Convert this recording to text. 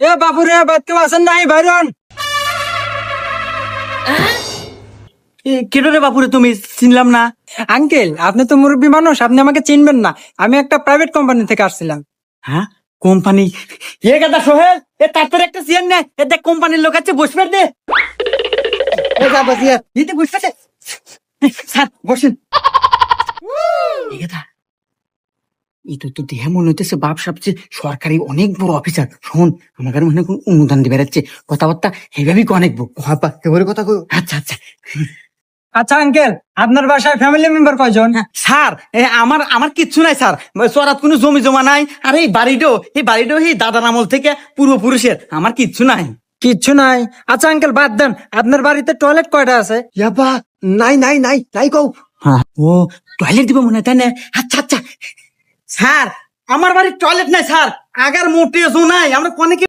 এ বাপুরে বাদ কেউ আছেন নাই ভাইরন? কেন রে বাপুরে, তুমি চিনলাম না। আঙ্কেল, আপনি তো মুরব্বী মানুষ, আপনি আমাকে চিনবেন না। আমি একটা প্রাইভেট কোম্পানি থেকে আসছিলাম। হ্যাঁ, কোম্পানি? এ গাদা সোহেল, এ তারপরে একটা চেয়ার নে, এ দেখ কোম্পানির লোক আছে, বসবে দে। এ যা বসিয়ে দিতে বসবে। স্যার বসেন। এ গাদা, এটা তো দেহে মনে হইতেছে বাপ সবচেয়ে সরকারি অনেক বড় অফিসার। শোন, আমাদের মনে হয় অনুদান দিবে যাচ্ছে, কথাবার্তা এইভাবেই অনেকবো। এবারে কথা কই। আচ্ছা আচ্ছা। আচ্ছা আঙ্কেল, আপনার বাসায় ফ্যামিলি মেম্বার কয়জন? হ্যাঁ, স্যার আমার আমার কিচ্ছু নাই স্যার, চরাত কোনো জমি জমা নাই। আর এই বাড়িটাও এই দাদার আমল থেকে পূর্বপুরুষের, আমার কিচ্ছু নাই। কিচ্ছু নাই? আচ্ছা আঙ্কেল, বাদ দেন, আপনার বাড়িতে টয়লেট কয়টা আছে? ইয়াবা, নাই কও। হ্যাঁ, ও টয়লেট দিব মনে হয়, তাই না? আচ্ছা আচ্ছা। স্যার, আমার বাড়ির টয়লেট নাই স্যার, আগার মোটেও নাই, আমরা অনেকে